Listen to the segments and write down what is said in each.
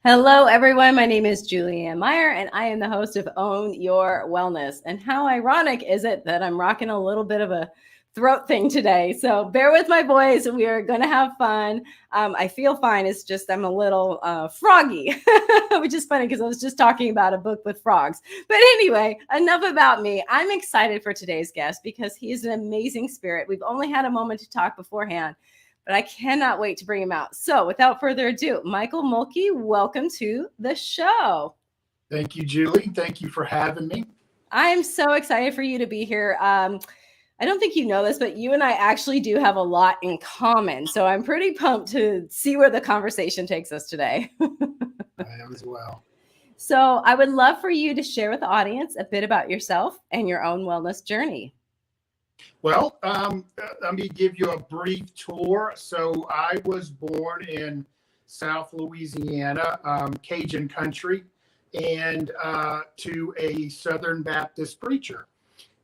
Hello, everyone. My name is Julianne Meyer, and I am the host of Own Your Wellness. And how ironic is it that I'm rocking a little bit of a throat thing today? So bear with my voice. We are going to have fun. I feel fine. It's just I'm a little froggy, which is funny because I was just talking about a book with frogs. But anyway, enough about me. I'm excited for today's guest because he is an amazing spirit. We've only had a moment to talk beforehand, but I cannot wait to bring him out. So without further ado, Michael Mulkey, welcome to the show. Thank you, Julie. Thank you for having me. I'm so excited for you to be here. I don't think you know this, but you and I actually do have a lot in common. So I'm pretty pumped to see where the conversation takes us today. I am as well. So I would love for you to share with the audience a bit about yourself and your own wellness journey. Well, let me give you a brief tour. So I was born in South Louisiana, Cajun country, and to a Southern Baptist preacher.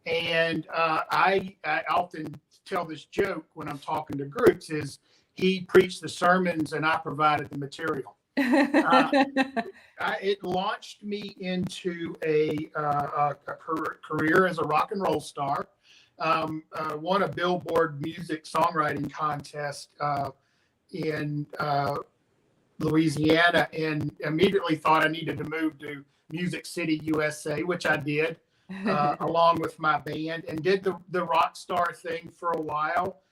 And I often tell this joke when I'm talking to groups is he preached the sermons and I provided the material. It launched me into a career as a rock and roll star. Won a Billboard music songwriting contest in Louisiana, and immediately thought I needed to move to Music City, USA, which I did, along with my band, and did the rock star thing for a while.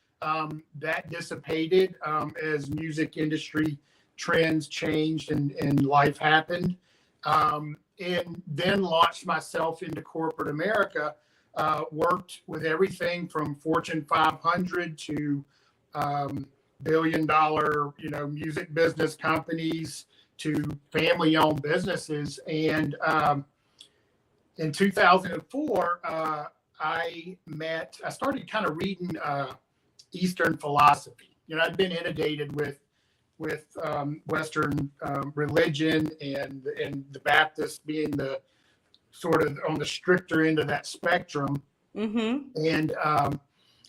That dissipated as music industry trends changed and life happened. And then launched myself into corporate America. Worked with everything from Fortune 500 to billion-dollar, music business companies to family-owned businesses. And in 2004, I started kind of reading Eastern philosophy. I'd been inundated with Western religion and the Baptists being the sort of on the stricter end of that spectrum. Mm-hmm. And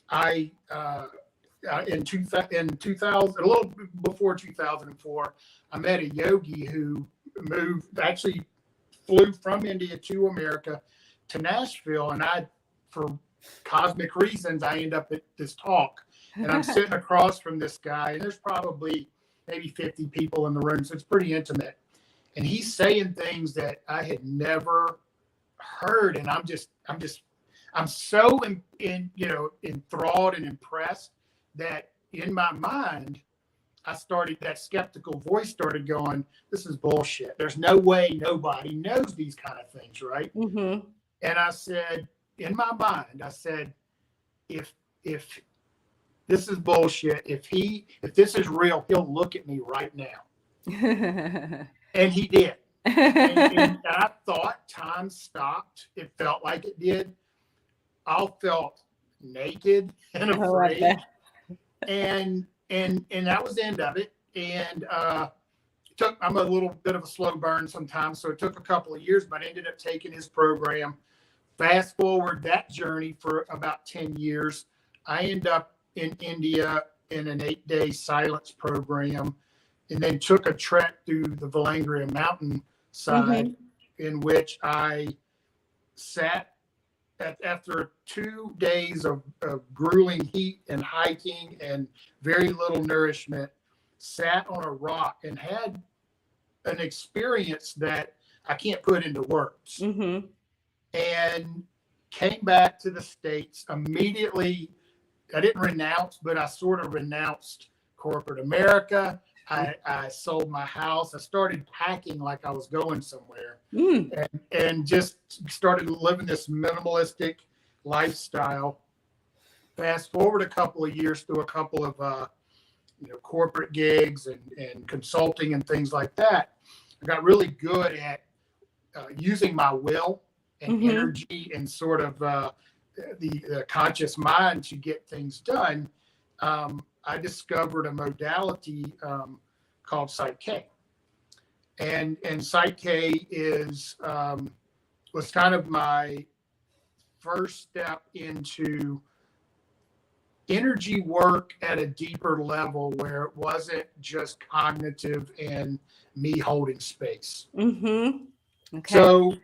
I in 2000, a little before 2004, I met a yogi who actually flew from India to America to Nashville. And for cosmic reasons, I end up at this talk. And I'm sitting across from this guy, and there's probably maybe 50 people in the room. So it's pretty intimate. And he's saying things that I had never heard. And I'm so enthralled and impressed that in my mind, that skeptical voice started going, this is bullshit. There's no way nobody knows these kind of things, right? Mm-hmm. And I said, in my mind, if this is bullshit, if this is real, he'll look at me right now. And he did. And I thought time stopped. It felt like it did. I felt naked and afraid. And that was the end of it. And I'm a little bit of a slow burn sometimes, so it took a couple of years, but I ended up taking his program. Fast forward that journey for about 10 years. I end up in India in an 8-day silence program, and then took a trek through the Valangria mountain side, in which I sat after 2 days of grueling heat and hiking and very little nourishment, sat on a rock and had an experience that I can't put into words. Mm-hmm. And came back to the States immediately. I didn't renounce, but I sort of renounced corporate America. I sold my house. I started packing like I was going somewhere, and just started living this minimalistic lifestyle. Fast forward a couple of years through a couple of corporate gigs and consulting and things like that. I got really good at using my will and energy and sort of the conscious mind to get things done. I discovered a modality called Psych-K. And Psych-K was kind of my first step into energy work at a deeper level where it wasn't just cognitive and me holding space. Mm-hmm. Okay. So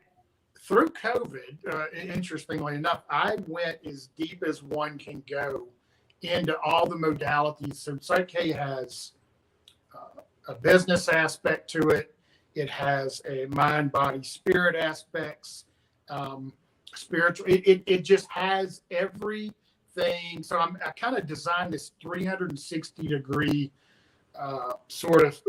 through COVID, interestingly enough, I went as deep as one can go into all the modalities. So Psyche has a business aspect to it. It has a mind, body, spirit aspects, spiritual. It just has everything. So I kind of designed this 360-degree sort of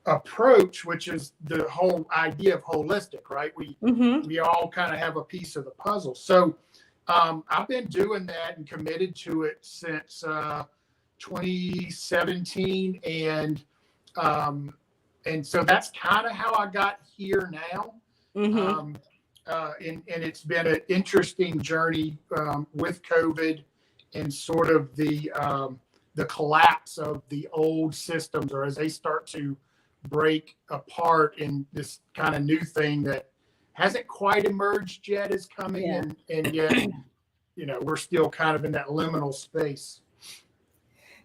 approach, which is the whole idea of holistic, right? We all kind of have a piece of the puzzle. So I've been doing that and committed to it since 2017, and so that's kind of how I got here now. And it's been an interesting journey with COVID and sort of the collapse of the old systems, or as they start to break apart, in this kind of new thing that hasn't quite emerged yet is coming. Yeah. And yet, we're still kind of in that liminal space.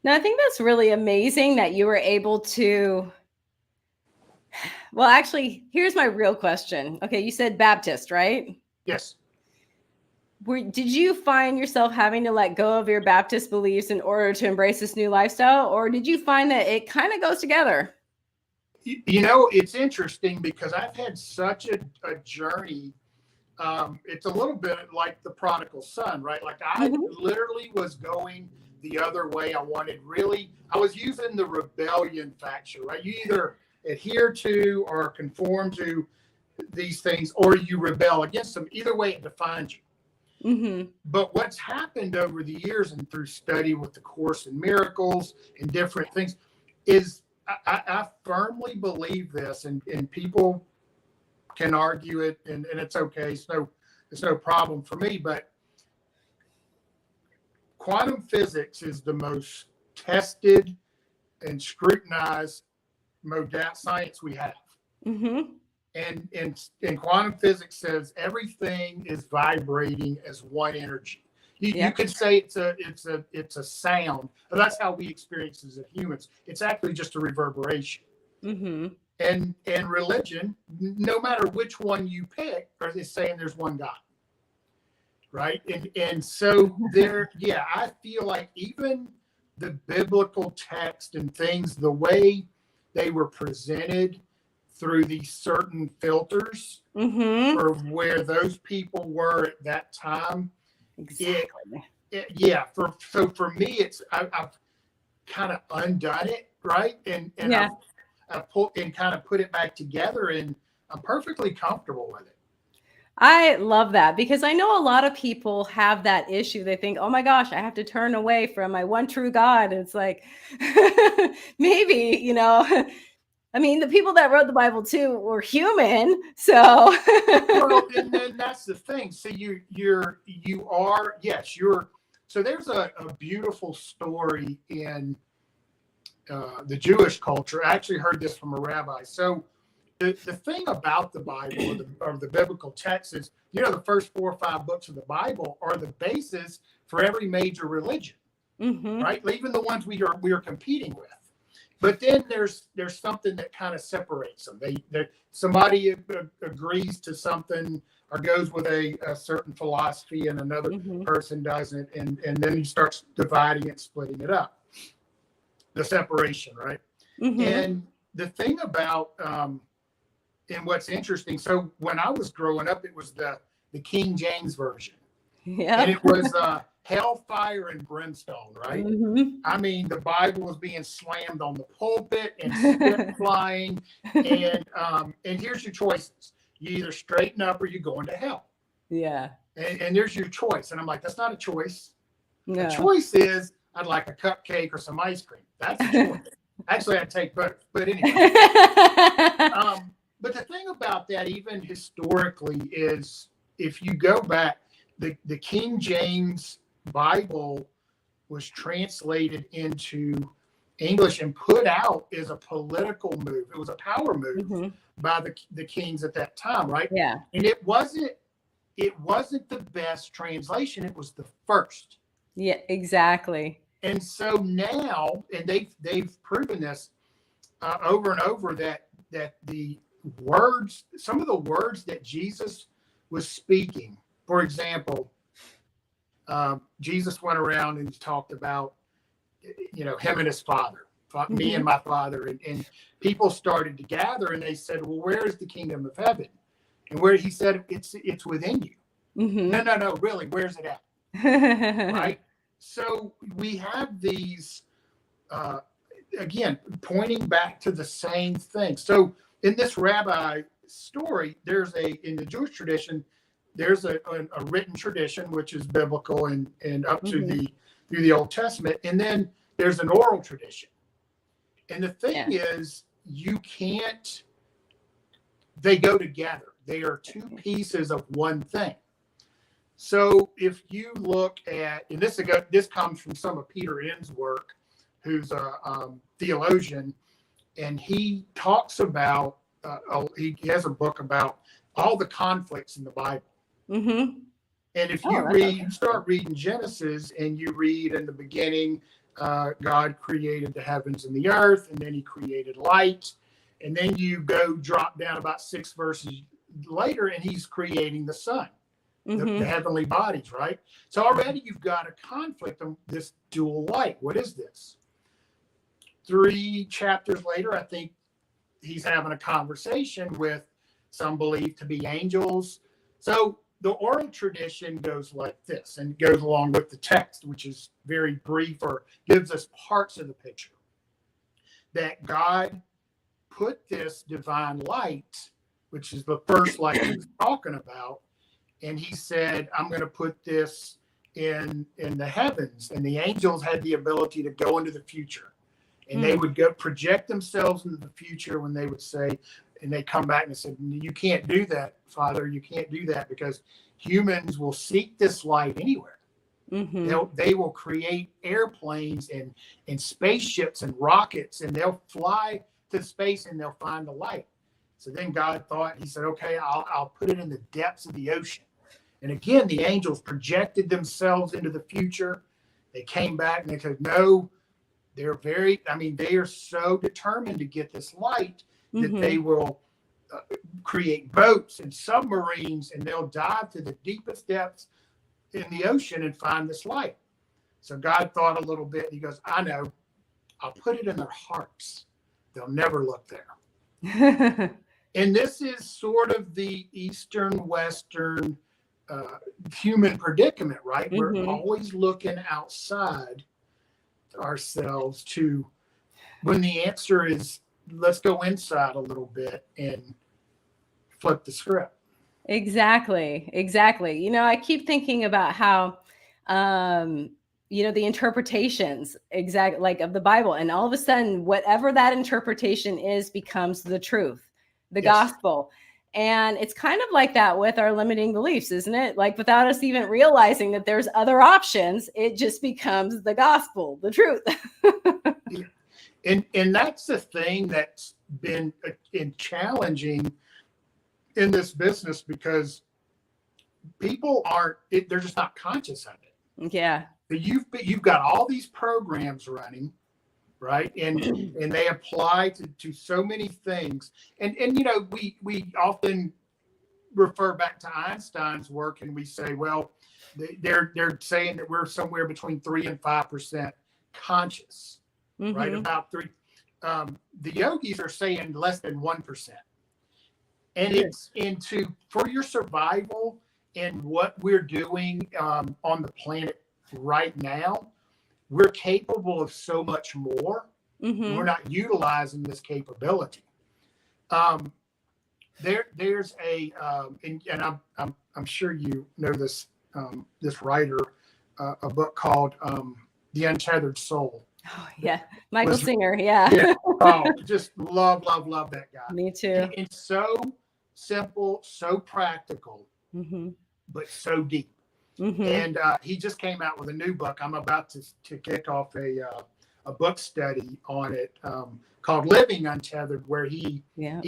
Now, I think that's really amazing that you were able to. Well, actually, here's my real question. Okay, you said Baptist, right? Yes. Did you find yourself having to let go of your Baptist beliefs in order to embrace this new lifestyle, or did you find that it kind of goes together? It's interesting because I've had such a journey. It's a little bit like the prodigal son, right? Like I literally was going the other way. I was using the rebellion factor, right? You either adhere to or conform to these things, or you rebel against them. Either way, it defines you. But what's happened over the years and through study with the Course in Miracles and different things is I firmly believe this, and people can argue it, and it's okay. It's no problem for me. But quantum physics is the most tested and scrutinized science we have. And quantum physics says everything is vibrating as one energy. You could say it's a sound. That's how we experience it as humans. It's actually just a reverberation. And religion, no matter which one you pick, is saying there's one God, right? And so I feel like even the biblical text and things, the way they were presented through these certain filters, or where those people were at that time. Exactly. For me, I've kind of undone it, right? And I've pulled and kind of put it back together, and I'm perfectly comfortable with it. I love that, because I know a lot of people have that issue. They think, oh my gosh, I have to turn away from my one true God. And it's like, maybe, I mean, the people that wrote the Bible too were human. So, well, and then that's the thing. So so there's a beautiful story in the Jewish culture. I actually heard this from a rabbi. So the thing about the Bible or the biblical text is, the first 4 or 5 books of the Bible are the basis for every major religion, right? Even the ones we are competing with. But then there's something that kind of separates them. Somebody agrees to something or goes with a certain philosophy, and another person doesn't, and then he starts dividing it, splitting it up. The separation, right? And the thing about and what's interesting, so when I was growing up, it was the King James version, and it was hellfire and brimstone, right? I mean, the Bible was being slammed on the pulpit and spit flying, and here's your choices: you either straighten up or you're going to hell. And there's your choice, and I'm like, that's not a choice. No. The choice is I'd like a cupcake or some ice cream. That's a choice. Actually, I'd take both, but anyway. But the thing about that, even historically, is if you go back, the King James Bible was translated into English and put out as a political move. It was a power move by the kings at that time, right? And it wasn't the best translation. It was the first. Yeah, exactly. And so now, and they've proven this over and over, that the words, some of the words that Jesus was speaking, for example, Jesus went around and talked about, him and his father, me and my father, and people started to gather, and they said, well, where is the kingdom of heaven? And where he said, it's within you. No, really, where's it at? Right? So we have these, again, pointing back to the same thing. So in this rabbi story, in the Jewish tradition, there's a written tradition, which is biblical and up to through the Old Testament. And then there's an oral tradition. And the thing is, they go together. They are two pieces of one thing. So if you look at, and this comes from some of Peter Enns' work, who's a theologian, and he talks about, he has a book about all the conflicts in the Bible. And if you start reading Genesis, and you read in the beginning, God created the heavens and the earth, and then he created light. And then you drop down about 6 verses later, and he's creating the sun. The heavenly bodies, right? So already you've got a conflict on this dual light. What is this? 3 chapters later, I think he's having a conversation with some believed to be angels. So the oral tradition goes like this, and goes along with the text, which is very brief, or gives us parts of the picture. That God put this divine light, which is the first light he was talking about, and he said, I'm going to put this in the heavens. And the angels had the ability to go into the future. And they would go project themselves into the future when they would say, and they come back and said, you can't do that, Father. You can't do that, because humans will seek this light anywhere. They will create airplanes and spaceships and rockets, and they'll fly to space, and they'll find the light. So then God thought, he said, okay, I'll put it in the depths of the ocean. And again, the angels projected themselves into the future. They came back and they said, no, they are so determined to get this light that they will create boats and submarines, and they'll dive to the deepest depths in the ocean and find this light. So God thought a little bit. He goes, I know, I'll put it in their hearts. They'll never look there. And this is sort of the Eastern, Western human predicament, right? We're always looking outside ourselves when the answer is, let's go inside a little bit and flip the script. Exactly. I keep thinking about how, the interpretations of the Bible, and all of a sudden, whatever that interpretation is becomes the truth, the gospel. And it's kind of like that with our limiting beliefs, isn't it? Like, without us even realizing that there's other options, it just becomes the gospel, the truth. And that's the thing that's been challenging in this business, because people they're just not conscious of it. Yeah. But you've got all these programs running, right? And they apply to so many things. And we often refer back to Einstein's work, and we say, well, they're saying that we're somewhere between 3 and 5% conscious, right? About 3. The yogis are saying less than 1%. And it's for your survival and what we're doing on the planet right now, we're capable of so much more. We're not utilizing this capability. There's a and I'm sure you know this writer, a book called The Untethered Soul. Oh yeah, Michael Singer. Yeah. Oh, just love that guy. Me too. It's so simple, so practical, but so deep. And he just came out with a new book. I'm about to kick off a book study on it called Living Untethered, where he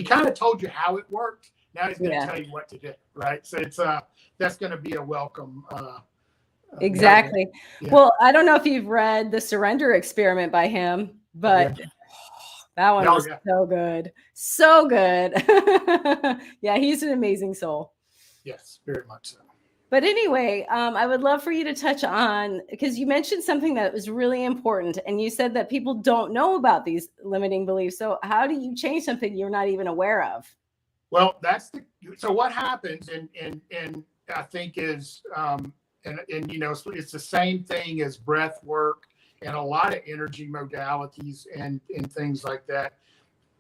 kind of told you how it worked. Now he's going to tell you what to do, right? So it's that's going to be a welcome Exactly. Yeah. Well, I don't know if you've read The Surrender Experiment by him, but that one was so good. So good. Yeah, he's an amazing soul. Yes, very much so. But anyway, I would love for you to touch on, because you mentioned something that was really important, and you said that people don't know about these limiting beliefs. So how do you change something you're not even aware of? Well, so what happens, and I think is, and you know, it's the same thing as breath work and a lot of energy modalities and things like that.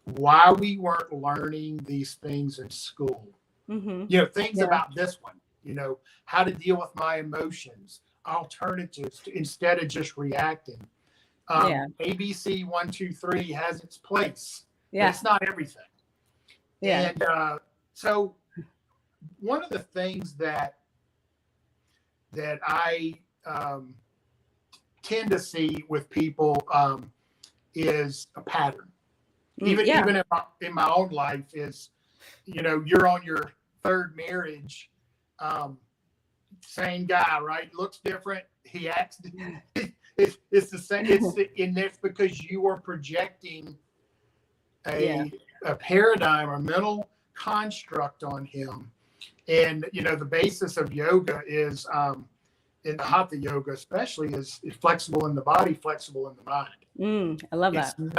Why we weren't learning these things in school, you know, things about this one, you know, how to deal with my emotions, alternatives instead of just reacting. ABC 1, 2, 3 has its place, but it's not everything. And so one of the things that I tend to see with people is a pattern. Even in my own life is, you know, you're on your third marriage, same guy, right? Looks different. He acts. It's the same. And that's because you are projecting a paradigm or mental construct on him. And you know, the basis of yoga is in the hatha yoga especially is flexible in the body, flexible in the mind. I love that. It's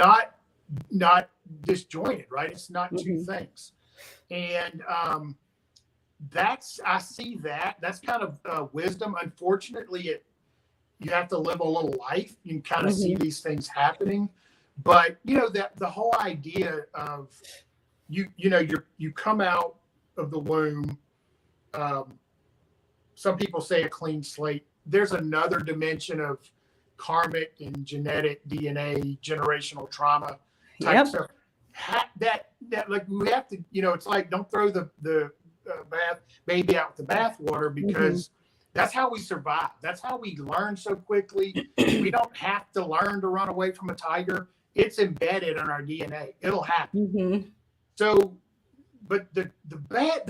not disjointed, right? It's not two things. And I see that's kind of wisdom. Unfortunately, you have to live a little life. You can kind of see these things happening. But you know, that the whole idea of you know, you come out of the womb. Some people say a clean slate. There's another dimension of karmic and genetic DNA, generational trauma type stuff. That like we have to, you know, it's like don't throw the baby out with the bathwater, because that's how we survive. That's how we learn so quickly. We don't have to learn to run away from a tiger. It's embedded in our DNA. It'll happen. So, but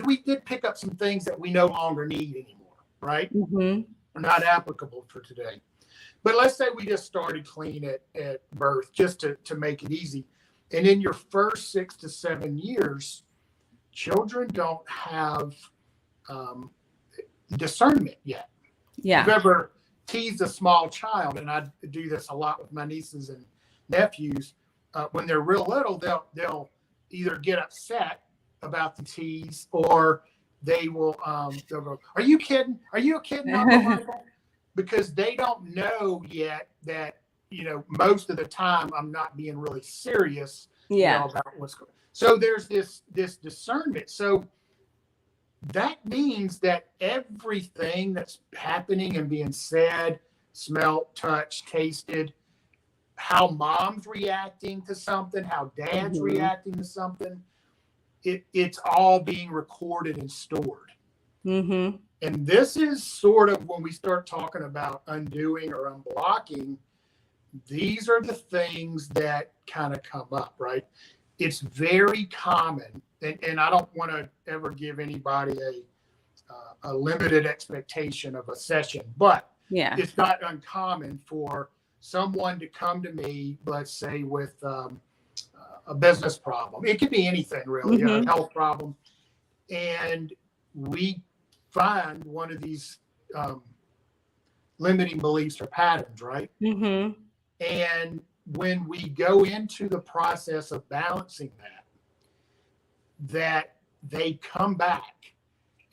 we did pick up some things that we no longer need anymore, right? Are not applicable for today. But let's say we just started clean at birth, just to make it easy. And in your first 6 to 7 years, children don't have discernment yet. If you've ever teased a small child, and I do this a lot with my nieces and nephews, when they're real little, they'll either get upset about the tease, or they'll go, "Are you kidding? Are you a kid, Uncle Michael?" Because they don't know yet that, you know, most of the time I'm not being really serious, you know, about what's going on. So there's this discernment. So that means that everything that's happening and being said, smelt, touched, tasted, how mom's reacting to something, how dad's reacting to something, it's all being recorded and stored. And this is sort of when we start talking about undoing or unblocking, these are the things that kind of come up, right? It's very common, and I don't want to ever give anybody a limited expectation of a session, but it's not uncommon for someone to come to me, let's say, with a business problem. It could be anything really, a health problem. And we find one of these limiting beliefs or patterns, right? And when we go into the process of balancing that they come back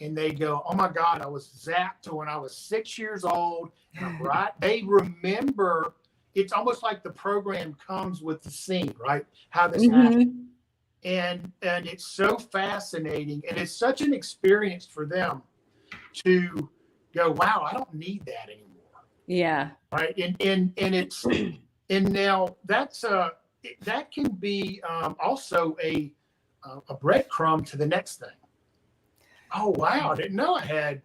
and they go, "Oh my God, I was zapped to when I was 6 years old." And they remember. It's almost like the program comes with the scene, right? How this happened. And it's so fascinating, and it's such an experience for them to go, "Wow, I don't need that anymore." Right. And it's and now that can be also a breadcrumb to the next thing. "Oh wow, I didn't know I had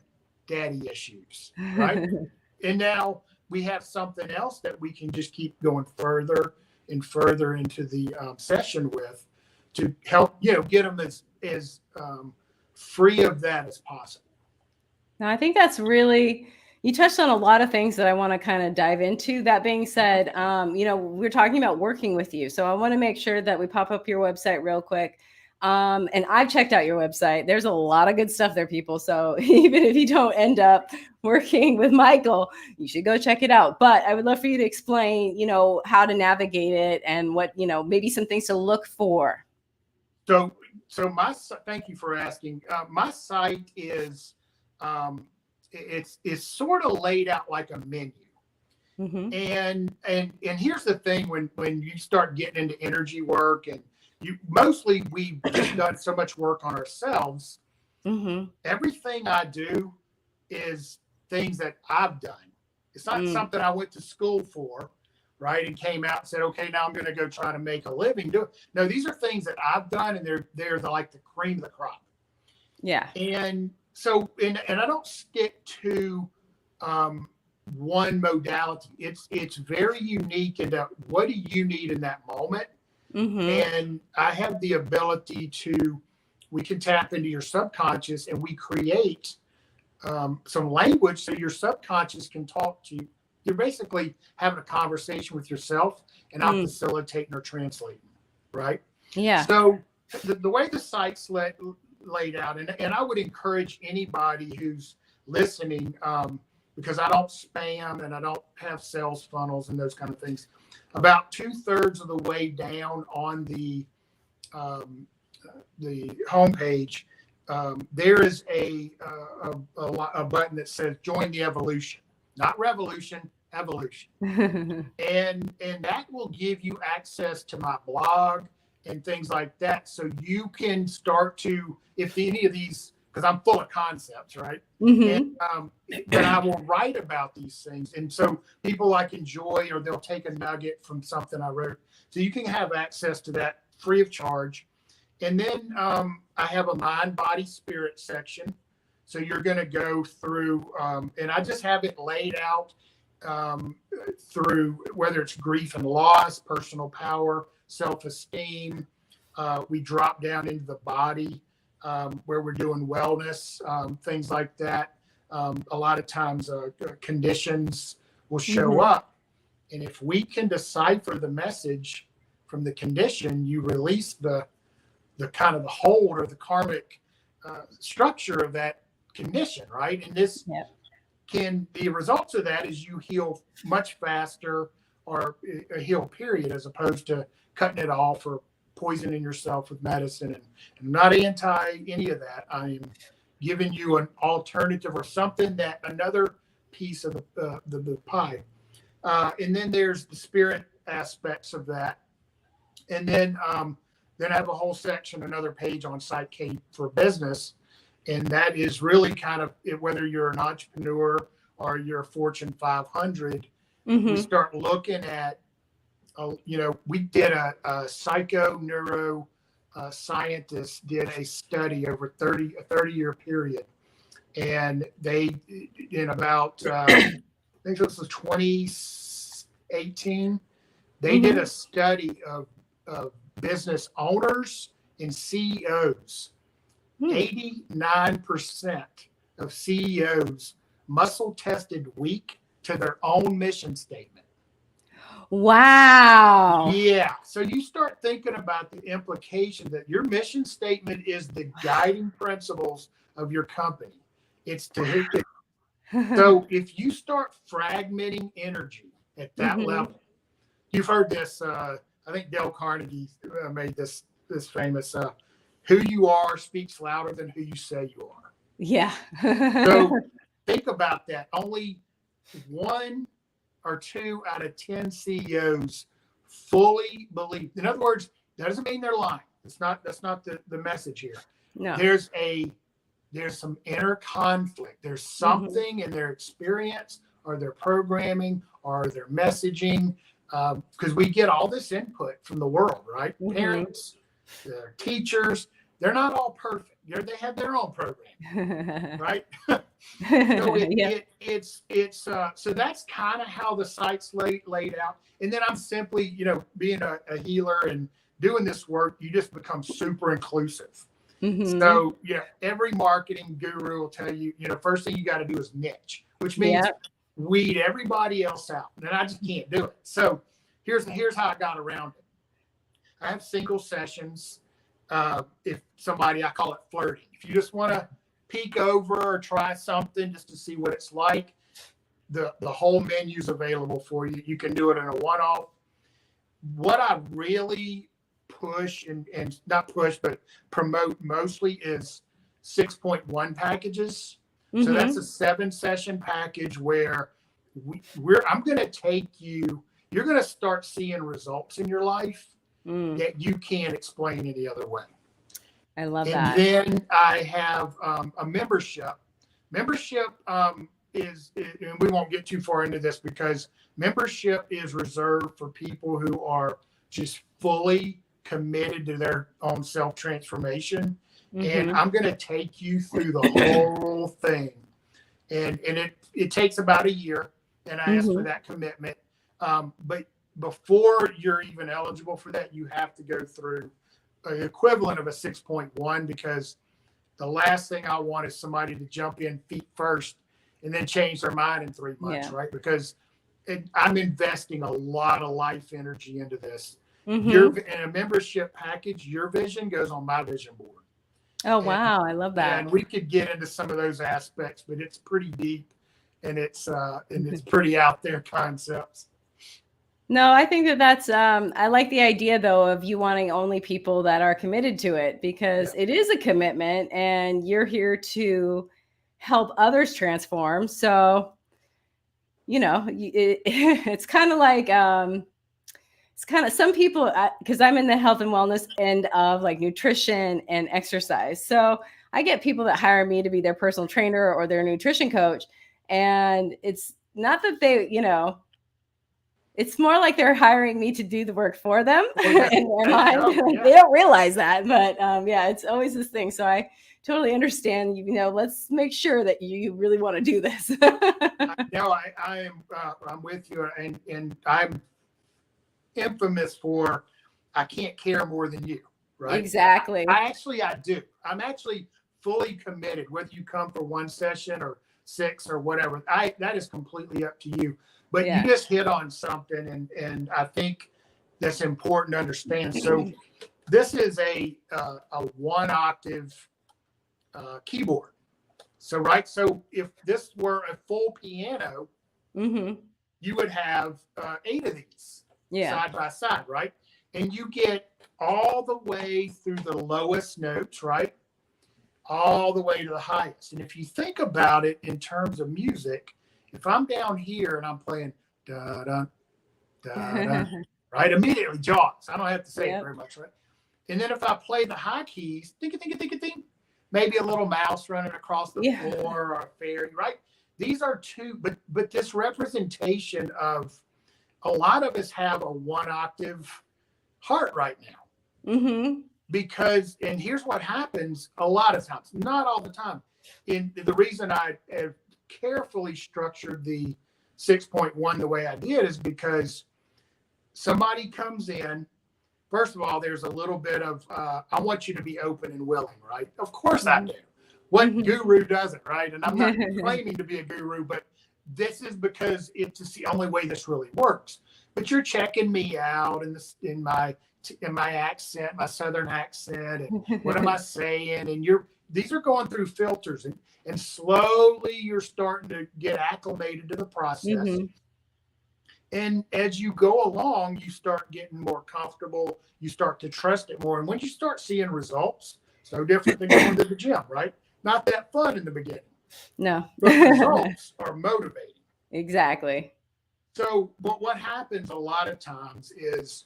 daddy issues," right? And now we have something else that we can just keep going further and further into the session with, to help, you know, get them as free of that as possible. Now, I think that's really You touched on a lot of things that I want to kind of dive into. That being said, we're talking about working with you. So I want to make sure that we pop up your website real quick. And I've checked out your website. There's a lot of good stuff there, people. So even if you don't end up working with Michael, you should go check it out. But I would love for you to explain, how to navigate it and what, maybe some things to look for. So thank you for asking. My site is, it's sort of laid out like a menu. Mm-hmm. And here's the thing, when you start getting into energy work, and we've just done so much work on ourselves. Mm-hmm. Everything I do is things that I've done. It's not something I went to school for, right? And came out and said, okay, now I'm going to go try to make a living. No, these are things that I've done, and they're like the cream of the crop. Yeah. And so, and I don't stick to one modality. It's very unique into what do you need in that moment. Mm-hmm. And I have the ability we can tap into your subconscious, and we create some language so your subconscious can talk to you. You're basically having a conversation with yourself, and I'm facilitating or translating, right? Yeah. So the way the site's laid out, and I would encourage anybody who's listening, because I don't spam and I don't have sales funnels and those kind of things. About 2/3 of the way down on the homepage, there is a button that says "Join the Evolution," not revolution, evolution, and that will give you access to my blog and things like that, so you can start to, if any of these, because I'm full of concepts, right? Mm-hmm. And but I will write about these things, and so people like enjoy, or they'll take a nugget from something I wrote, so you can have access to that free of charge. And then I have a mind, body, spirit section. So you're going to go through, and I just have it laid out through whether it's grief and loss, personal power, self-esteem. We drop down into the body, where we're doing wellness, things like that. A lot of times conditions will show up. And if we can decipher the message from the condition, you release the kind of the hold or the karmic structure of that condition, right? And this the results of that is you heal much faster, or a heal period, as opposed to cutting it off or poisoning yourself with medicine. And I'm not anti any of that. I am giving you an alternative, or something, that another piece of the pie. And then there's the spirit aspects of that. And then I have a whole section, another page on Psyche for business. And that is really kind of, whether you're an entrepreneur or you're a Fortune 500, we start looking at, we did a psycho-neuro scientist did a study over a 30-year period. And they, in about, I think this was 2018, they did a study of business owners and CEOs. 89% of CEOs muscle tested weak to their own mission statement. Wow. Yeah. So you start thinking about the implication that your mission statement is the guiding principles of your company. It's to so if you start fragmenting energy at that level, you've heard this. I think Dale Carnegie made this famous. Who you are speaks louder than who you say you are. Yeah. So think about that. Only 1 or 2 out of 10 CEOs fully believe. In other words, that doesn't mean they're lying. That's not the message here. No. There's some inner conflict. There's something in their experience, or their programming, or their messaging, because we get all this input from the world, right? Parents, their teachers, they're not all perfect. They have their own program, right? So so that's kind of how the site's laid out. And then I'm simply, being a healer and doing this work, you just become super inclusive. Mm-hmm. So, every marketing guru will tell you, first thing you got to do is niche, which means Yeah. weed everybody else out. And I just can't do it. So here's how I got around it. I have single sessions. If somebody, I call it flirting. If you just want to peek over or try something just to see what it's like, the whole menu's available for you. You can do it in a one-off. What I really push and not push, but promote mostly is 6.1 packages. Mm-hmm. So that's a 7-session package where I'm going to take you, you're going to start seeing results in your life that you can't explain any other way. I love that. And then I have a membership. Membership is, and we won't get too far into this because membership is reserved for people who are just fully committed to their own self-transformation. And I'm going to take you through the whole thing. And it takes about a year, and I ask for that commitment. But before you're even eligible for that, you have to go through an equivalent of a 6.1, because the last thing I want is somebody to jump in feet first and then change their mind in 3 months, right? Because I'm investing a lot of life energy into this. In a membership package, your vision goes on my vision board. Oh, wow. I love that. And we could get into some of those aspects, but it's pretty deep and it's pretty out there concepts. No, I think that's, I like the idea though, of you wanting only people that are committed to it, because it is a commitment and you're here to help others transform. So, it's kind of like, it's kind of some people, because I'm in the health and wellness end of like nutrition and exercise. So I get people that hire me to be their personal trainer or their nutrition coach. And it's not that they, it's more like they're hiring me to do the work for them in their mind. They don't realize that, but it's always this thing. So I totally understand, let's make sure that you really want to do this. No, I'm with you, and I'm infamous for, I can't care more than you, right? Exactly. I do. I'm actually fully committed, whether you come for 1 session or 6 or whatever. That is completely up to you. But you just hit on something, and I think that's important to understand. So this is a 1-octave keyboard. So if this were a full piano, you would have 8 of these side by side, right? And you get all the way through the lowest notes, right? All the way to the highest. And if you think about it in terms of music, if I'm down here and I'm playing da da da da, right? Immediately Jaws. I don't have to say it very much, right? And then if I play the high keys, think, maybe a little mouse running across the floor or a fairy, right? These are 2, but this representation of, a lot of us have a 1-octave heart right now. Because, and here's what happens a lot of times, not all the time. And the reason I have carefully structured the 6.1 the way I did is because somebody comes in. First of all, there's a little bit of, I want you to be open and willing, right? Of course I do. What guru doesn't, right? And I'm not claiming to be a guru, but this is because it's the only way this really works. But you're checking me out in my accent, my Southern accent, and what am I saying? And these are going through filters, and slowly you're starting to get acclimated to the process. And as you go along, you start getting more comfortable. You start to trust it more. And when you start seeing results, it's no different than going to the gym, right? Not that fun in the beginning. No. But results are motivating. Exactly. So, but what happens a lot of times is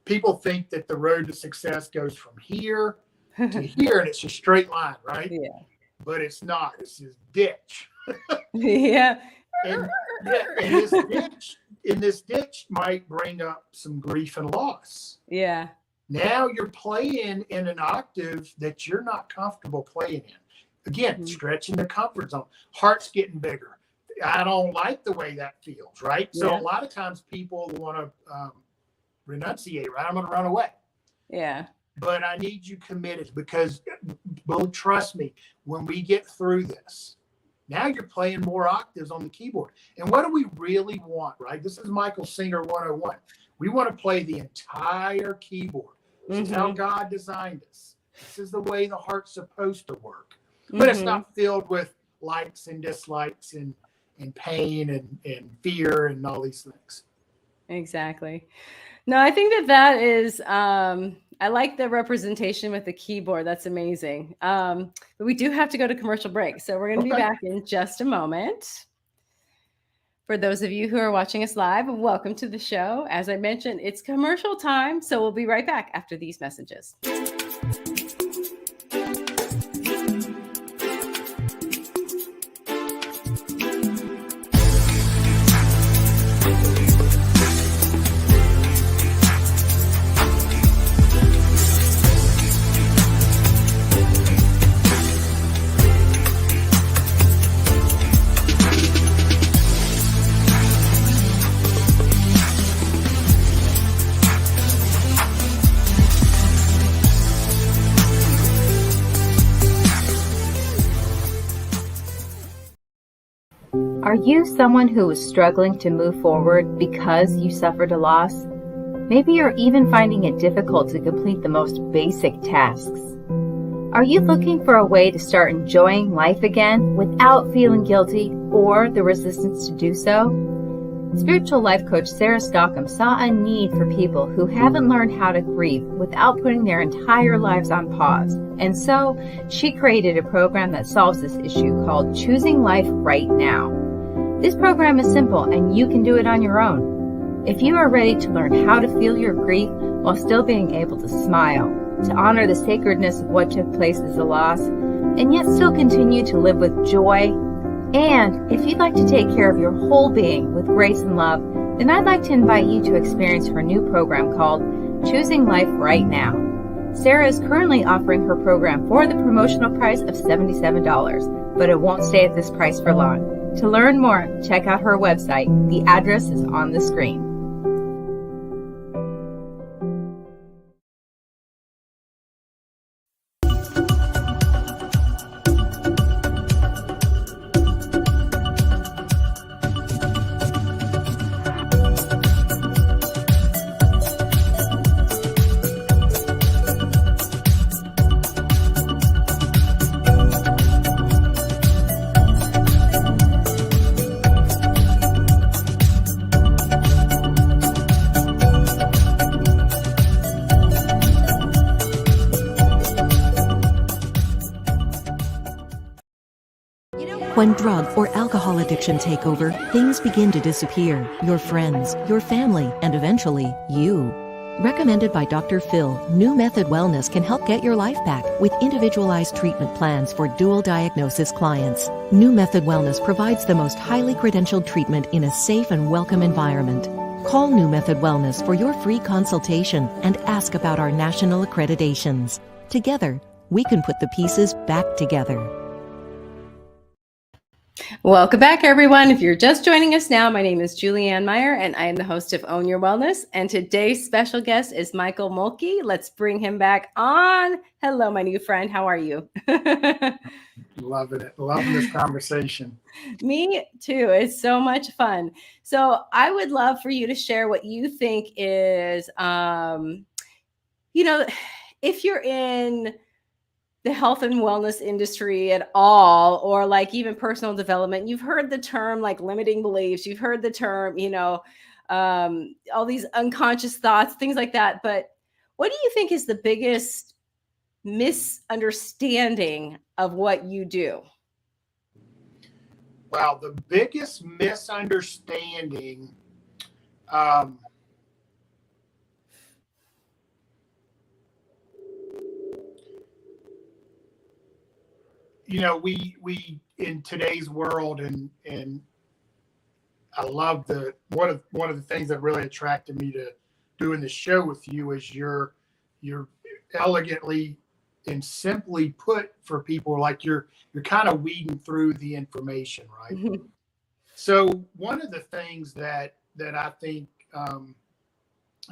people think that the road to success goes from here to here, and it's a straight line, right? Yeah. But it's not. It's this ditch. And this ditch might bring up some grief and loss. Yeah. Now you're playing in an octave that you're not comfortable playing in. Again, stretching the comfort zone. Heart's getting bigger. I don't like the way that feels, right? So a lot of times people want to renunciate, right? I'm going to run away. Yeah. But I need you committed, because trust me, when we get through this, now you're playing more octaves on the keyboard. And what do we really want, right? This is Michael Singer 101. We want to play the entire keyboard. This is how God designed us. This is the way the heart's supposed to work. But it's not filled with likes and dislikes and pain and fear and all these things. Exactly. No, I think that is, I like the representation with the keyboard. That's amazing. But we do have to go to commercial break. So we're going to be back in just a moment. For those of you who are watching us live, welcome to the show. As I mentioned, it's commercial time. So we'll be right back after these messages. Are you someone who is struggling to move forward because you suffered a loss? Maybe you're even finding it difficult to complete the most basic tasks. Are you looking for a way to start enjoying life again without feeling guilty or the resistance to do so? Spiritual life coach Sarah Stockham saw a need for people who haven't learned how to grieve without putting their entire lives on pause. And so she created a program that solves this issue called Choosing Life Right Now. This program is simple and you can do it on your own. If you are ready to learn how to feel your grief while still being able to smile, to honor the sacredness of what took place as a loss, and yet still continue to live with joy, and if you'd like to take care of your whole being with grace and love, then I'd like to invite you to experience her new program called Choosing Life Right Now. Sarah is currently offering her program for the promotional price of $77, but it won't stay at this price for long. To learn more, check out her website. The address is on the screen. When drug or alcohol addiction take over, things begin to disappear. Your friends, your family, and eventually, you. Recommended by Dr. Phil, New Method Wellness can help get your life back with individualized treatment plans for dual diagnosis clients. New Method Wellness provides the most highly credentialed treatment in a safe and welcome environment. Call New Method Wellness for your free consultation and ask about our national accreditations. Together, we can put the pieces back together. Welcome back, everyone. If you're just joining us now, my name is Julianne Meyer, and I am the host of Own Your Wellness. And today's special guest is Michael Mulkey. Let's bring him back on. Hello, my new friend. How are you? Loving it. Loving this conversation. Me too. It's so much fun. So I would love for you to share what you think is, if you're in the health and wellness industry at all, or like even personal development, you've heard the term like limiting beliefs, you've heard the term, all these unconscious thoughts, things like that. But what do you think is the biggest misunderstanding of what you do? Well, the biggest misunderstanding, we in today's world, and I love one of the things that really attracted me to doing the show with you is you're elegantly and simply put for people, like you're kind of weeding through the information, right? Mm-hmm. So one of the things that I think, and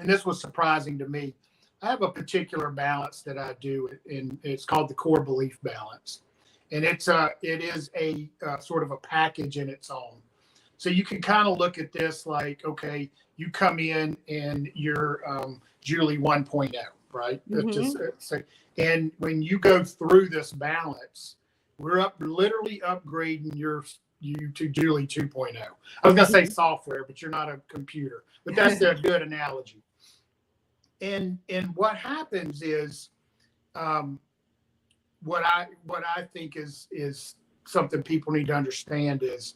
this was surprising to me, I have a particular balance that I do, and it's called the core belief balance, and it is a sort of a package in its own. So you can kind of look at this like, okay, you come in and you're Julie 1.0, right? Mm-hmm. And when you go through this balance, we're literally upgrading you to Julie 2.0. I was going to say software, but you're not a computer, but that's a good analogy. And what happens is, what I think is something people need to understand is,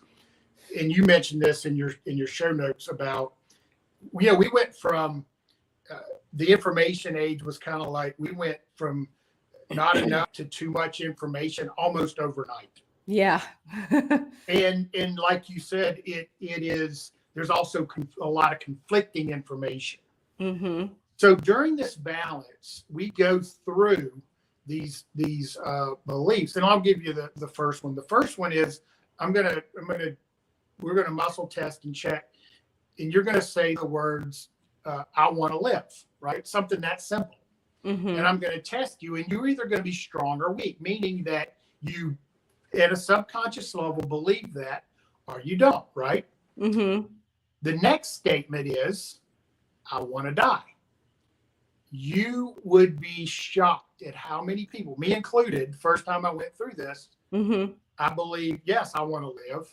and you mentioned this in your show notes about, we went from the information age was kind of like, we went from not enough to too much information almost overnight. Yeah. and like you said, it is, there's also a lot of conflicting information. Mm-hmm. So during this balance, we go through these beliefs, and I'll give you the first one. The first one is, we're gonna muscle test and check, and you're gonna say the words, I want to live, right? Something that simple. Mm-hmm. And I'm going to test you, and you're either going to be strong or weak, meaning that you, at a subconscious level, believe that, or you don't, right? Mm-hmm. The next statement is, I want to die. You would be shocked at how many people, me included, the first time I went through this, Mm-hmm. I believe, yes, I want to live.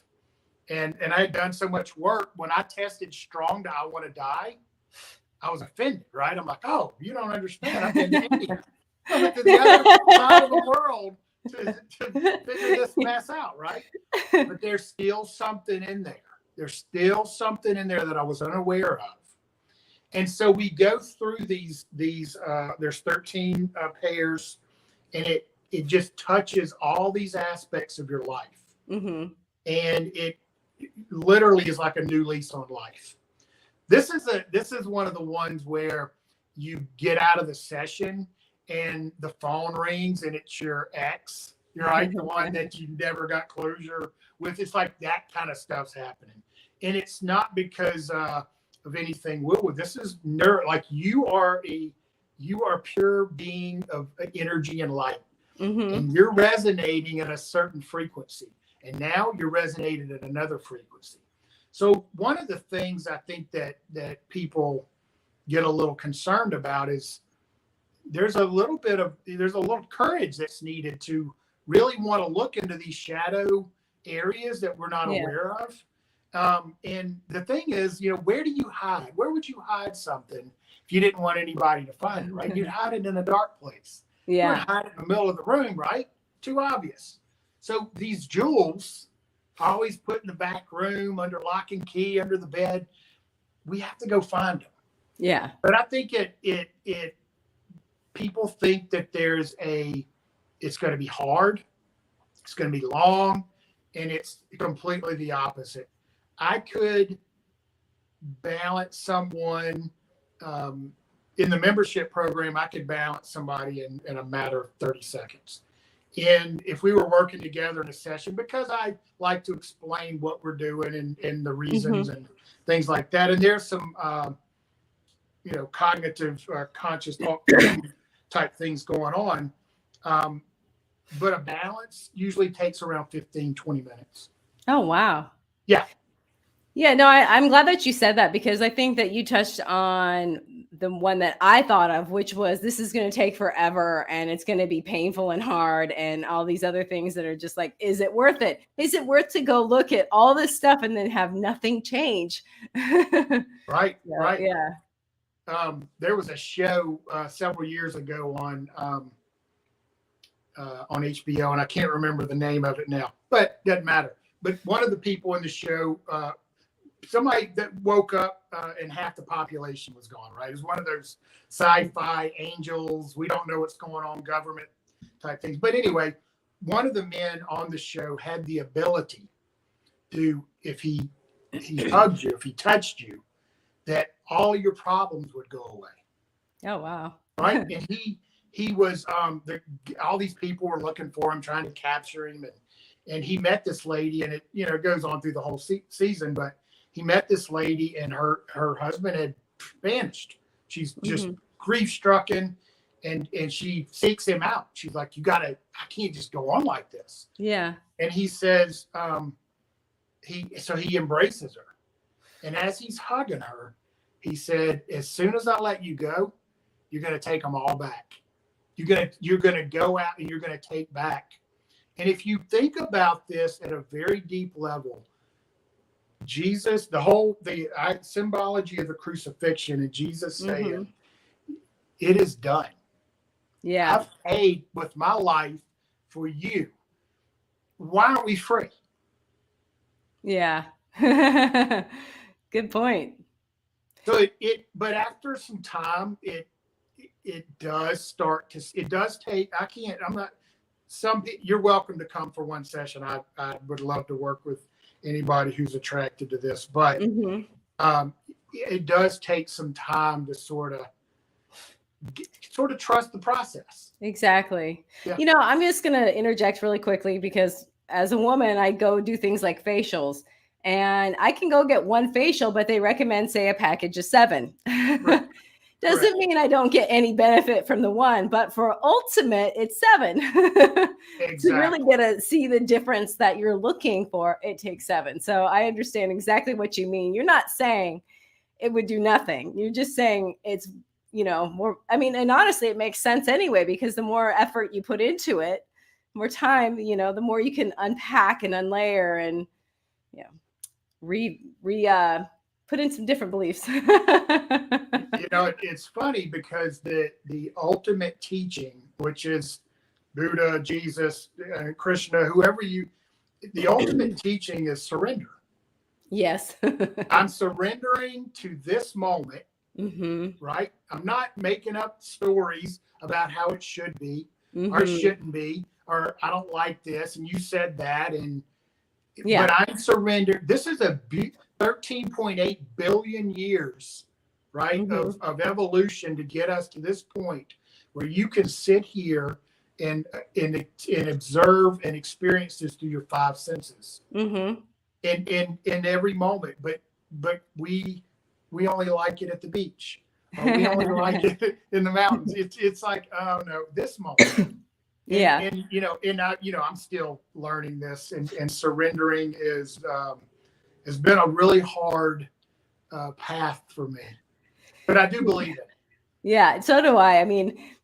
And I had done so much work. When I tested strong to I want to die, I was offended, right? I'm like, oh, you don't understand. I've been to India. I went to the other side of the world to figure this mess out, right? But there's still something in there. There's still something in there that I was unaware of. And so we go through these there's 13 pairs, and it just touches all these aspects of your life. Mm-hmm. And it literally is like a new lease on life. This is one of the ones where you get out of the session and the phone rings and it's your ex, right? The one that you never got closure with. It's like that kind of stuff's happening. And it's not because of anything woo-woo. This is like you are pure being of energy and light. Mm-hmm. And you're resonating at a certain frequency. And now you're resonating at another frequency. So one of the things I think that people get a little concerned about is there's a little courage that's needed to really want to look into these shadow areas that we're not aware of. And the thing is, where do you hide? Where would you hide something if you didn't want anybody to find it, right? You'd hide it in a dark place. Yeah. You're hide it in the middle of the room, right? Too obvious. So these jewels, always put in the back room, under lock and key, under the bed. We have to go find them. Yeah. But I think it people think that it's going to be hard, it's going to be long, and it's completely the opposite. I could balance someone in the membership program. I could balance somebody in a matter of 30 seconds. And if we were working together in a session, because I like to explain what we're doing and the reasons and things like that. And there's some, cognitive conscious talk type things going on. But a balance usually takes around 15, 20 minutes. Oh, wow. Yeah. Yeah, no, I'm glad that you said that, because I think that you touched on the one that I thought of, which was, this is going to take forever and it's going to be painful and hard and all these other things that are just like, is it worth it? Is it worth to go look at all this stuff and then have nothing change? Right. Yeah, right. Yeah. There was a show several years ago on HBO, and I can't remember the name of it now, but doesn't matter. But one of the people in the show, somebody that woke up and half the population was gone, right? It was one of those sci-fi angels, we don't know what's going on, government type things. But anyway, one of the men on the show had the ability to, if he hugged you, if he touched you, that all your problems would go away. Oh, wow. Right? And he was, all these people were looking for him, trying to capture him. And he met this lady, and it goes on through the whole season, but he met this lady, and her husband had vanished. She's just grief-stricken, and she seeks him out. She's like, I can't just go on like this. Yeah. And he says, he embraces her. And as he's hugging her, he said, as soon as I let you go, you're going to take them all back. You're going to go out and you're going to take back. And if you think about this at a very deep level, Jesus, the symbology of the crucifixion, and Jesus saying, it is done. Yeah. I've paid with my life for you. Why aren't we free? Yeah. Good point. So but after some time, it does take, you're welcome to come for one session. I would love to work with anybody who's attracted to this, but it does take some time to sort of trust the process. Exactly. Yeah. I'm just going to interject really quickly because as a woman, I go do things like facials, and I can go get one facial, but they recommend, say, a package of 7. Right. Doesn't mean I don't get any benefit from the one, but for ultimate, it's 7. Exactly. To really get to see the difference that you're looking for, it takes 7. So I understand exactly what you mean. You're not saying it would do nothing. You're just saying it's, more, and honestly, it makes sense anyway, because the more effort you put into it, more time, the more you can unpack and unlayer and, put in some different beliefs. It's funny because the ultimate teaching, which is Buddha, Jesus, Krishna, the ultimate teaching is surrender. Yes. I'm surrendering to this moment, right? I'm not making up stories about how it should be or shouldn't be, or I don't like this, and you said that, but I'm surrendered. This is a 13.8 billion years, right, of evolution to get us to this point where you can sit here and observe and experience this through your 5 senses in every moment. But we only like it at the beach, or we only like it in the mountains. It's like, oh no, this moment. I'm still learning this, and surrendering has been a really hard path for me, but I do believe it. Yeah, so do I.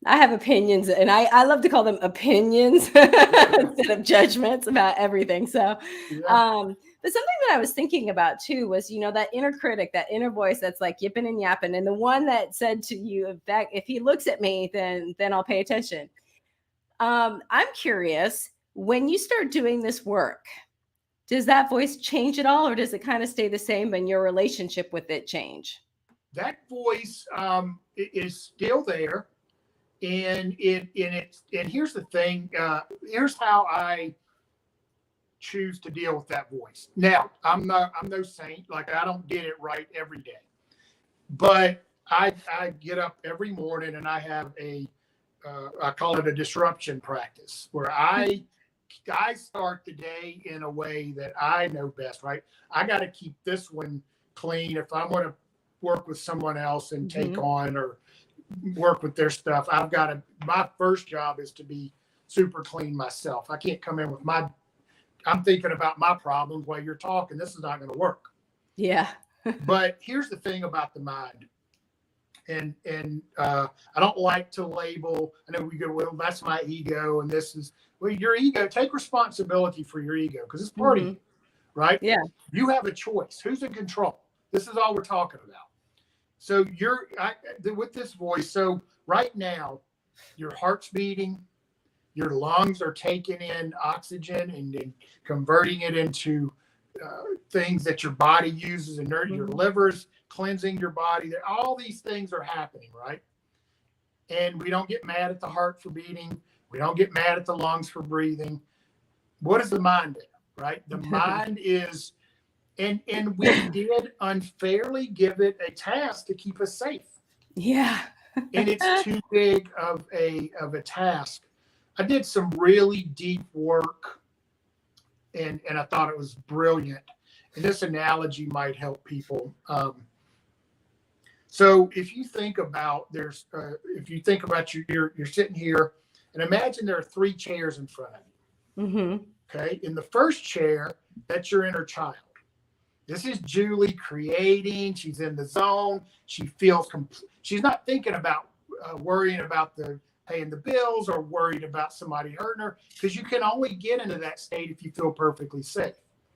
I have opinions, and I love to call them opinions instead of judgments about everything. So, but something that I was thinking about too was, that inner critic, that inner voice that's like yipping and yapping, and the one that said to you, if he looks at me, then I'll pay attention. I'm curious, when you start doing this work, does that voice change at all, or does it kind of stay the same and your relationship with it change? That voice is still there, and here's the thing. Here's how I choose to deal with that voice. Now, I'm no saint. Like, I don't get it right every day, but I get up every morning and I have I call it a disruption practice, where I start the day in a way that I know best, right? I got to keep this one clean. If I'm going to work with someone else and take on or work with their stuff, my first job is to be super clean myself. I can't come in with I'm thinking about my problems while you're talking. This is not going to work. Yeah. But here's the thing about the mind. And I don't like to label. I know we go, well, that's my ego, and this is, well, your ego. Take responsibility for your ego, because it's part of you, right? Yeah. You have a choice. Who's in control? This is all we're talking about. So with this voice. So right now, your heart's beating, your lungs are taking in oxygen and converting it into things that your body uses, and your liver's cleansing your body. All these things are happening, right? And we don't get mad at the heart for beating. We don't get mad at the lungs for breathing. What does the mind do, right? The mind is, and we did unfairly give it a task to keep us safe. Yeah. And it's too big of a task. I did some really deep work, and I thought it was brilliant. And this analogy might help people. So if you think about you're sitting here, and imagine there are 3 chairs in front of you. Mm-hmm. Okay. In the first chair, that's your inner child. This is Julie creating. She's in the zone. She feels she's not thinking about worrying about paying the bills or worried about somebody hurting her, because you can only get into that state if you feel perfectly safe.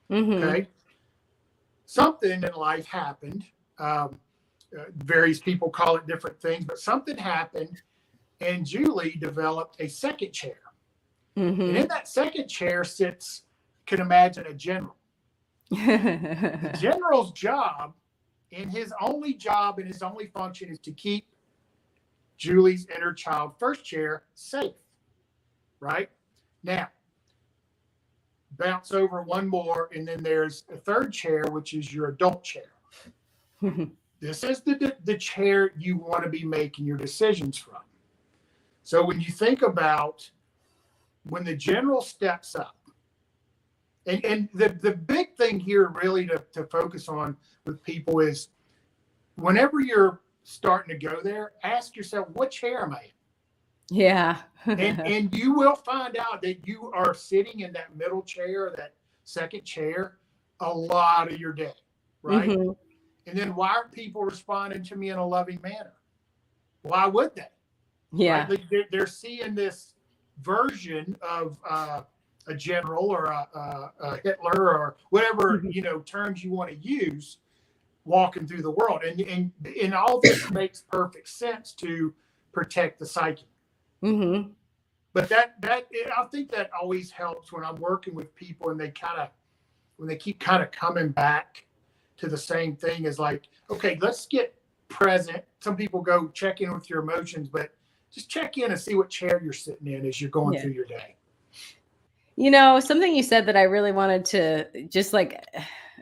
Mm-hmm. Okay. Something in life happened. Various people call it different things, but something happened, and Julie developed a second chair. Mm-hmm. And in that second chair sits, you can imagine, a general. The general's job, and his only function, is to keep Julie's inner child first chair safe. Right? Now, bounce over one more, and then there's a third chair, which is your adult chair. This is the chair you want to be making your decisions from. So when you think about when the general steps up, and the big thing here really to focus on with people is, whenever you're starting to go there, ask yourself, what chair am I in? Yeah. and you will find out that you are sitting in that middle chair, that second chair, a lot of your day, right? Mm-hmm. And then why aren't people responding to me in a loving manner? Why would they? Yeah. Right? They're seeing this version of a general or a Hitler or whatever terms you want to use, walking through the world, and all this makes perfect sense to protect the psyche. Mm-hmm. But I think that always helps when I'm working with people, and when they keep kind of coming back to the same thing, is like, okay, let's get present. Some people go check in with your emotions, but just check in and see what chair you're sitting in as you're going through your day. Something you said that I really wanted to, just like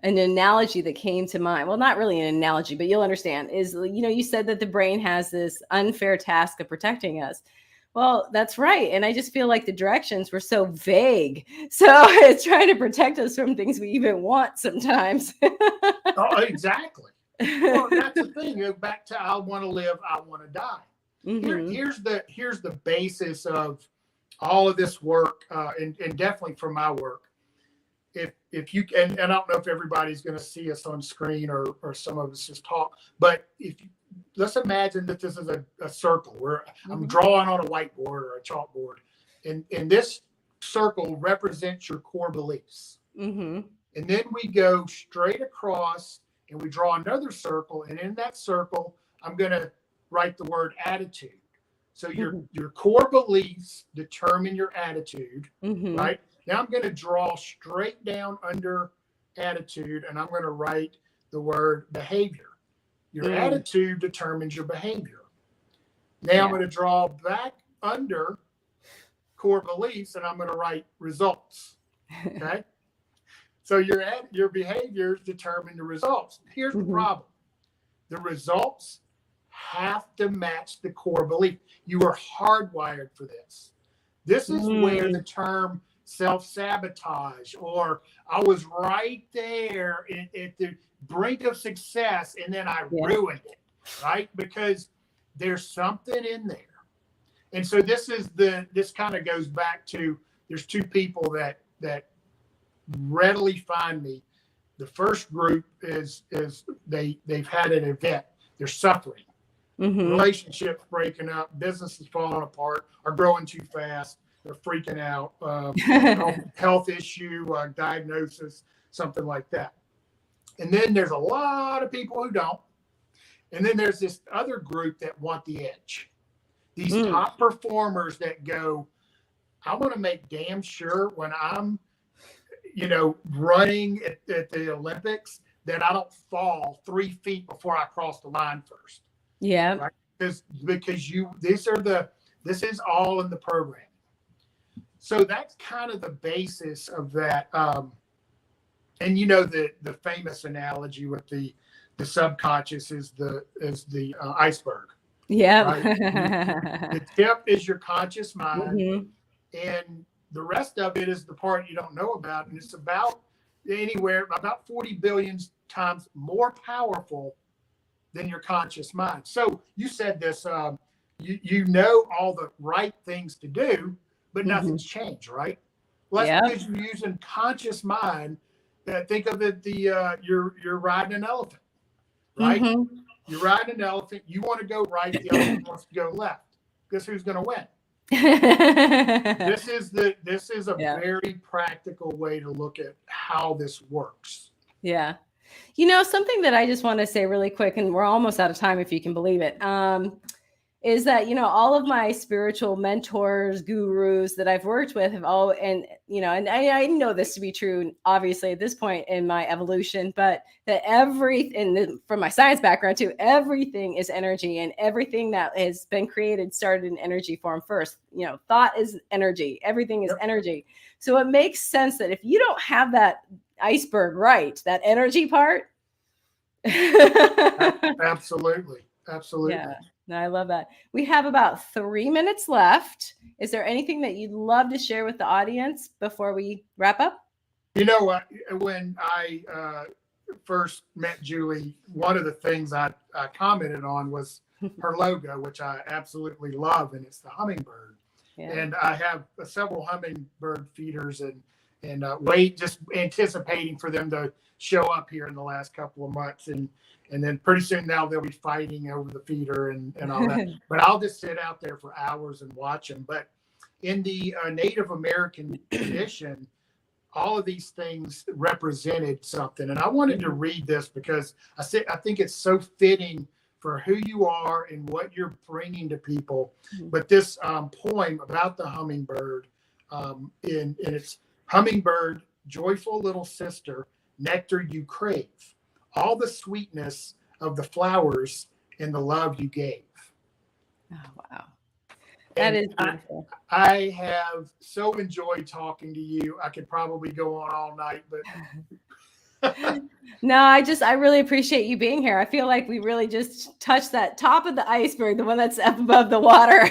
an analogy that came to mind. Well, not really an analogy, but you'll understand, is, you said that the brain has this unfair task of protecting us. Well, that's right. And I just feel like the directions were so vague. So it's trying to protect us from things we even want sometimes. Oh, exactly. Well, that's the thing. Go back to, I want to live, I want to die. Mm-hmm. Here's the basis of all of this work, and definitely for my work. If you and I don't know if everybody's going to see us on screen or some of us just talk, but let's imagine that this is a circle where I'm drawing on a whiteboard or a chalkboard, and this circle represents your core beliefs. Mm-hmm. And then we go straight across and we draw another circle, and in that circle, I'm going to write the word attitude. So your core beliefs determine your attitude, right? Now I'm going to draw straight down under attitude, and I'm going to write the word behavior. Your attitude determines your behavior. Now I'm going to draw back under core beliefs, and I'm going to write results. Okay? So your behaviors determine the results. Here's the problem. The results have to match the core belief. You are hardwired for this. This is where the term self-sabotage, or I was right there at the brink of success and then I ruined it, right? Because there's something in there. And so this kind of goes back to, there's 2 people that readily find me. The first group is they've had an event. They're suffering. Relationships breaking up, businesses falling apart, are growing too fast. They're freaking out. Health issue, diagnosis, something like that. And then there's a lot of people who don't. And then there's this other group that want the edge. These top performers that go, I want to make damn sure when I'm, running at the Olympics, that I don't fall 3 feet before I cross the line first. Yeah. Right? Because this is all in the program. So that's kind of the basis of that. And the famous analogy with the subconscious is the iceberg. Yeah. Right? The tip is your conscious mind, and the rest of it is the part you don't know about, and it's about 40 billion times more powerful than your conscious mind. So you said this, you know all the right things to do, but nothing's changed, right? Well, that's because you're using conscious mind. Think of it, you're riding an elephant, right? You're riding an elephant. You want to go right. The elephant wants to go left. Guess who's going to win? This is a very practical way to look at how this works. Yeah. Something that I just want to say really quick, and we're almost out of time if you can believe it, is that, all of my spiritual mentors, gurus that I've worked with have all, and I know this to be true, obviously at this point in my evolution, but that everything, from my science background too, everything is energy, and everything that has been created started in energy form first. Thought is energy. Everything is energy. So it makes sense that if you don't have that iceberg right, that energy part. Absolutely. Yeah. No, I love that. We have about 3 minutes left. Is there anything that you'd love to share with the audience before we wrap up? When I first met Julie, one of the things I commented on was her logo, which I absolutely love, and it's the hummingbird. Yeah. And I have several hummingbird feeders, and just anticipating for them to show up here in the last couple of months, and then pretty soon now they'll be fighting over the feeder and all that. But I'll just sit out there for hours and watch them. But in the Native American tradition, all of these things represented something. And I wanted to read this because I think it's so fitting for who you are and what you're bringing to people. But this poem about the hummingbird, and it's hummingbird, joyful little sister, nectar you crave, all the sweetness of the flowers and the love you gave. Oh, wow. That is beautiful. I have so enjoyed talking to you. I could probably go on all night, but no, I really appreciate you being here. I feel like we really just touched that top of the iceberg, the one that's up above the water.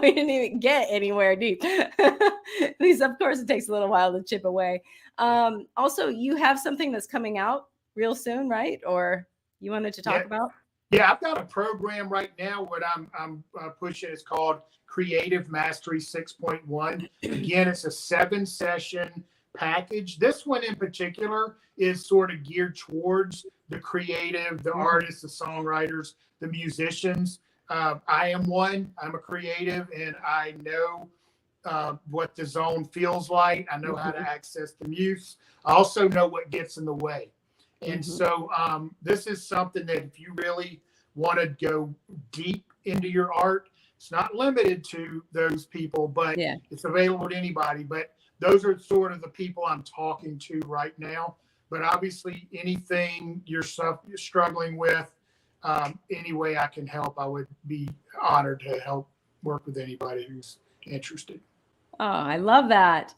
We didn't even get anywhere deep. At least, of course, it takes a little while to chip away. Also, you have something that's coming out real soon, right? Or you wanted to talk about? Yeah, I've got a program right now. What I'm pushing is called Creative Mastery 6.1. Again, it's a 7-session package. This one in particular is sort of geared towards the creative, the artists, the songwriters, the musicians. I am one. I'm a creative, and I know what the zone feels like. I know how to access the muse. I also know what gets in the way. And so this is something that if you really want to go deep into your art, it's not limited to those people, but it's available to anybody. But those are sort of the people I'm talking to right now. But obviously, anything you're struggling with, any way I can help, I would be honored to help work with anybody who's interested. Oh, I love that.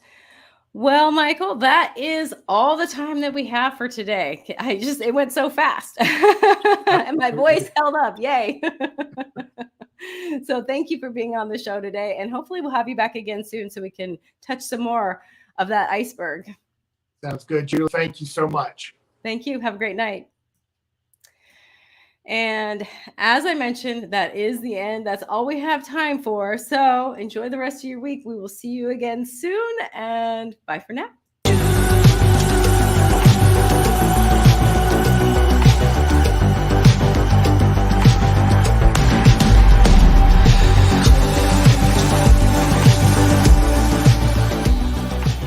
Well, Michael, that is all the time that we have for today. It went so fast and my voice held up. Yay. So thank you for being on the show today. And hopefully we'll have you back again soon so we can touch some more of that iceberg. Sounds good, Julie. Thank you so much. Thank you. Have a great night. And as I mentioned, that is the end. That's all we have time for. So enjoy the rest of your week. We will see you again soon, and bye for now.